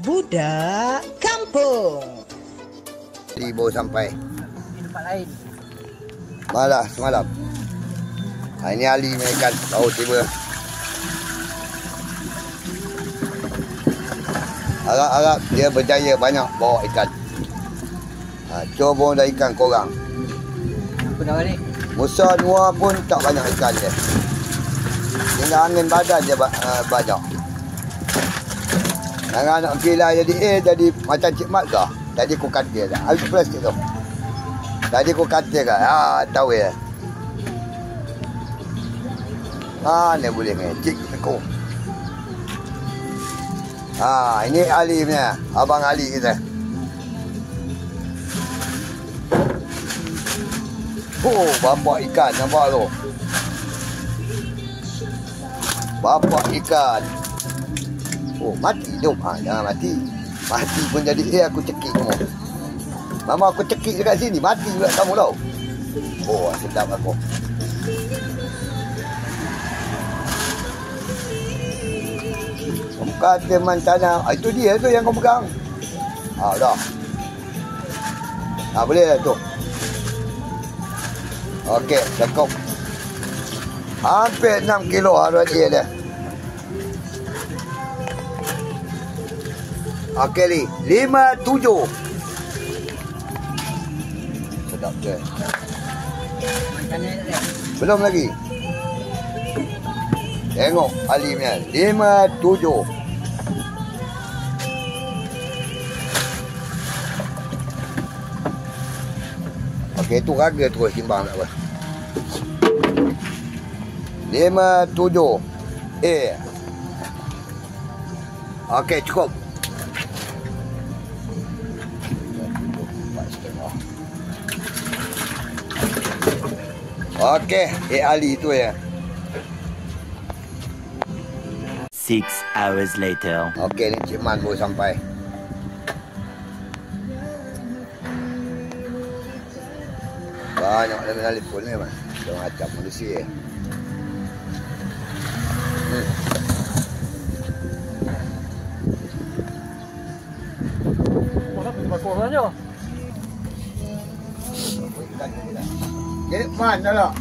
Budak Kampung. Baru sampai. Di tempat lain. Malah semalam. Ini Ali punya ikan baru tiba. Harap-harap dia berjaya banyak bawa ikan. Cuba dah ikan korang. Apa dah balik? Musa Nua pun tak banyak ikan dia. Tinggal angin badan je banyak. Anak-anak gila jadi jadi macam Cik Mat dah. Tadi aku kata dah. Habis plastik tu. Tadi aku kata kan. Tahu ya. Mana boleh ngecik aku. Ini Ali punya. Abang Ali kita. Oh, bapak ikan nampak tu. Bapak ikan. Oh, mati hidup. Jangan mati. Mati pun jadi aku cekik semua. Mama aku cekik dekat sini. Mati juga kamu tau. Oh, sedap aku. Kata mantana. Itu dia tu yang kau pegang. Dah. Boleh lah tu. Okey, cukup. Hampir 6 kilo harus dia. Okey, Li. 57. Sedap je. Belum lagi. Tengok Ali punya. 57. Okey, itu harga terus timbang tak apa. 57. Okey, cukup. Okey, Ali tu ya. 6 hours later. Okey, ni Cik Man baru sampai. Banyak dalam telefon ni, Man. Dia macam manusia. Korang je. Jadi mana lah?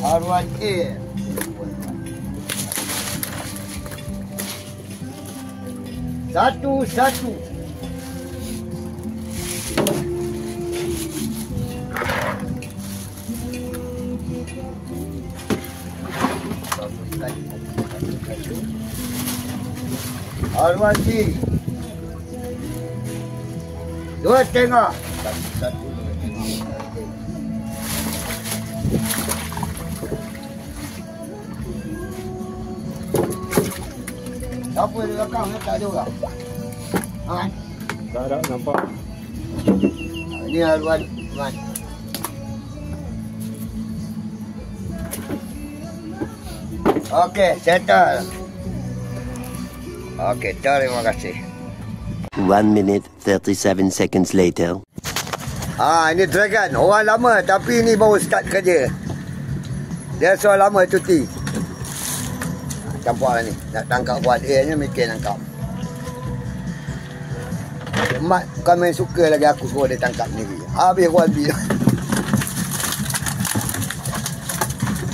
Arwah satu. Arwah 2,5. Satu. Apa di belakang ni tak ada orang? Tak ada nampak. Ini haluan Man. Okey, settle. Okey, terima kasih. 1 minute 37 seconds later. Ini Dragon. Orang lama tapi ni baru start kerja. Dia soal lama cuti. Campur lah ni. Nak tangkap buat dia ni mikir tangkap. Mat bukan main suka lagi aku suruh dia tangkap sendiri. Habis Walbi.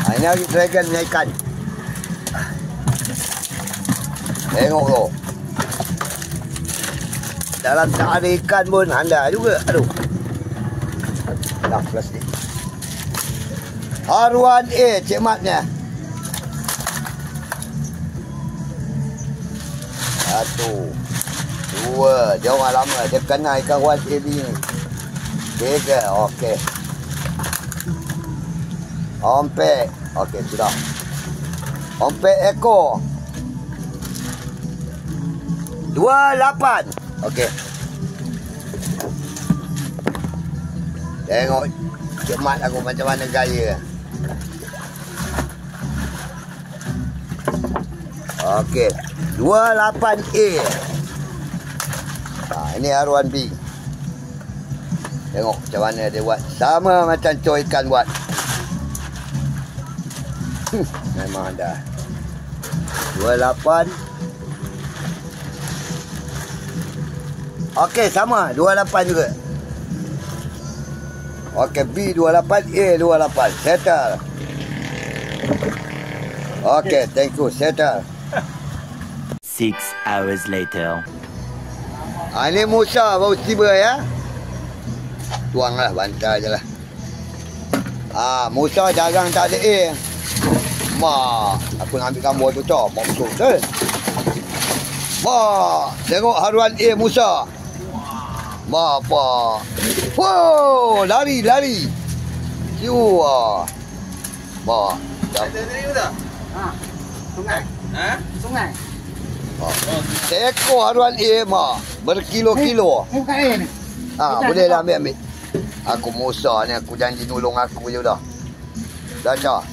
Ini hari Dragon punya ikan. Tengok tu. Dalam tak ada ikan pun anda juga. Aduh. Dah plastik. Haruan Cik Matnya. 1, 2. Dia orang lama. Dia kena ikan ruas AB ni. 3. Okey. Ompek. Okey, sudah. Ompek ekor. 28. Okey. Tengok Cik Mat aku macam mana gaya. Okey, 28A. Ini haruan B. Tengok macam mana dia buat. Sama macam coy ikan buat. Memang dah 28. Okey, sama 28 juga. Okey, B 28, A 28. Settle. Okey, thank you. Settle. 6 hours later. Ini Musa baru tiba ya. Tuanglah, bantai je lah. Musa jarang tak ada A. Aku nak ambil gambar tu tau. Mak betul tu. Tengok haruan A Musa. Apa? Wow, lari. Ciu. Ada diri tak? Sungai. Sungai. Seekor haruan A berkilo-kilo. Buka air ni. Boleh lah ambil. Aku Musa ni, aku janji nolong aku je dah. Dah Syah.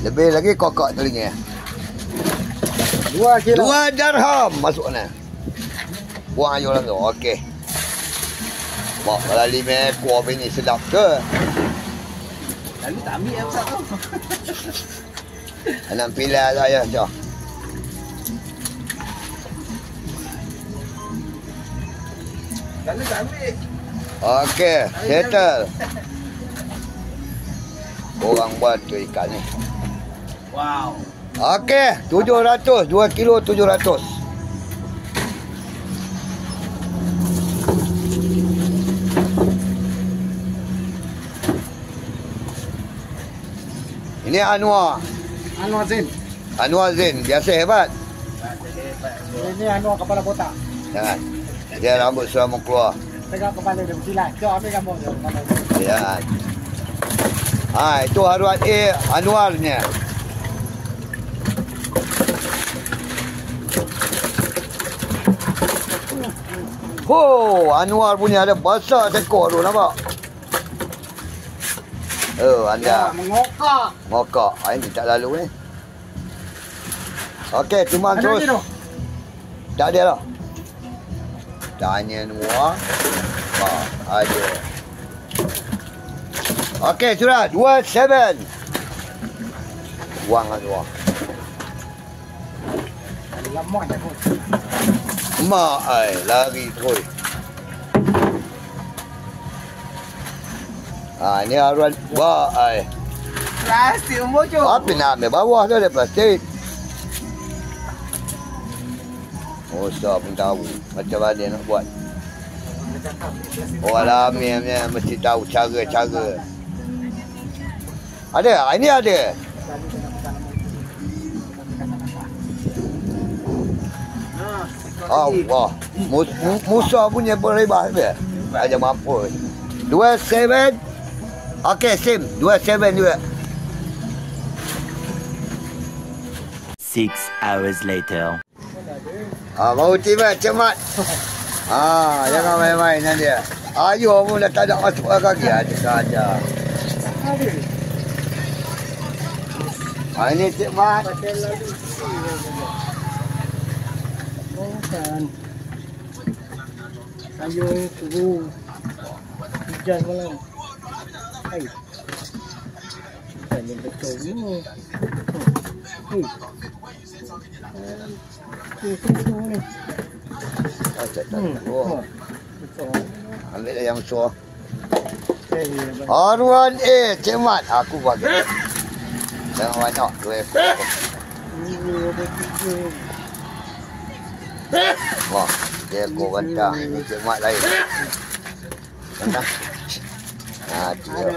Lebih lagi kokok telinga. 2 kilo. 2 dirham masuk ni. Buang ayo langsung. Okey. Mak kalau 5 ekor ni sedap ke? Lalu tak ambil apa tu. Anak pilih saya Syah. Lalu tak ambil. Okey, settle. Korang buat tu ikan ni. Wow. Okey, 700. 2 kilo 700. Ini Anwar. Anwar Zain. Biasa hebat. Ini Anwar kepala botak. Jangan. Dia rambut sudah mau keluar. Pegang kepala dia bersilat. Jom ambil gambar dia. Jangan. Itu haruan A Anwarnya. Anwar punya ada besar tekor tu, nampak? Anda mengokak. Ini tak lalu ni. Okey, tumbang terus. Tak ada lah. Tanya Noah. Ada. Okey, sudah. 27. Buang lah Noah. Lamon dah pun. Lari terus. Ni haruan Plastik bocor. apa nak ambil bawah tu ada plastik. Musa pun tahu macam mana nak buat. Orang lama ni mesti tahu cara-cara. Ada? Ini ada. Allah. Musa punya beribah dia. Aja mampu. 27. Okey, sim. 27 juga. 6 hours later. Baru tiba cemat. Jangan main-main dengan dia. Ayuh pun dah tak ada masuk kaki. Ada saja. Ini Cik Mat. Bukan. Sayur turun. Hujan malam. Hai. Bukan yang betul ni. Ni. Ambil yang suar. Haruan A Cik Mat. Aku bagi. Jangan banyak. 2 ekor. Wah, dia ekor bantang. Ini Cik Mat lain. Bantang. Dia.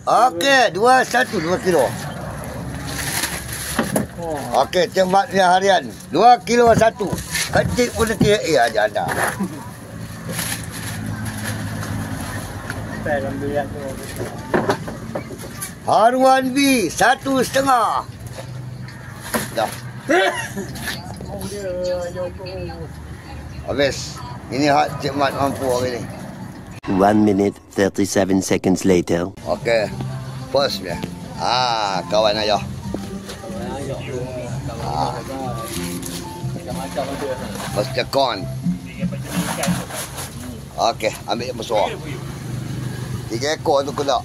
Okey, 21 2 kilo. Okey, Cik Mat punya harian 2 kilo 1. Kecil pun dia aja anda. Haruan B 1,5. Dah. Habis. Ini hak Cik Mat mampu hari ni. 1 minute 37 seconds later. Okey. First dia. Kawan ayah. Macam-macam ada. Mesti kon. Okey, ambil yang besar. 3 ekor tu kena.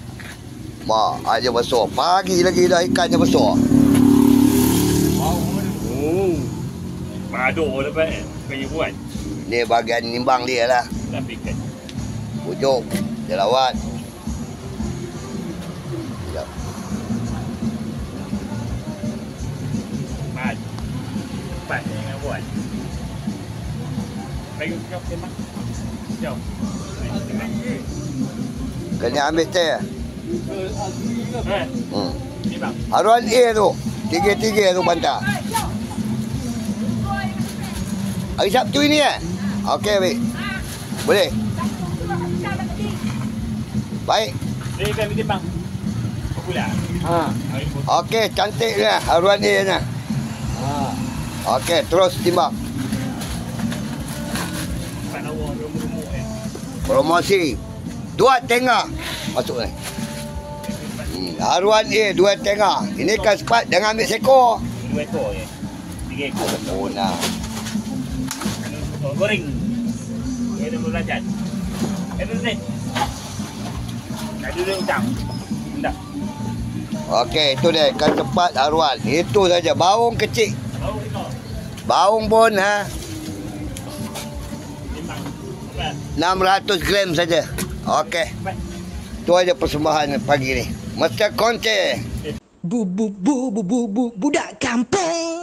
Mak, aja besar. Pagi lagi dah ikannya besar. Mado dapat kaya buat. Ni bahagian nimbang dia lah. Tapi kan. Pujuk. Dia lawat. Sekejap. Mad. Cepat jangan buat. Baik kau tembak. Jauh. Kena ambil teh. Ni bang. Haruan A tu. 3-3 tu bantar. Hari Sabtu ini Okey, baik. Boleh? Baik. Ni kan ni bang. Pula. Okey, cantik ni haruan A ni. Okey, terus timbang. Tak lawa rumah Promosi 2 tengah masuk ni. Haruan A 2 tengah. Ini kan sepat jangan ambil sekor. 2 ekor je. 3 ekor. Oh nah. Goreng. Dia dah belajar. Ni. Ada dia utang. Dah. Okey, itu dia kan cepat haruan. Itu saja baung kecil. Baru ekor. Baung pun Timbang. 600 gram saja. Okey. Itu aja persembahan pagi ni. Mesti konce. Budak kampung.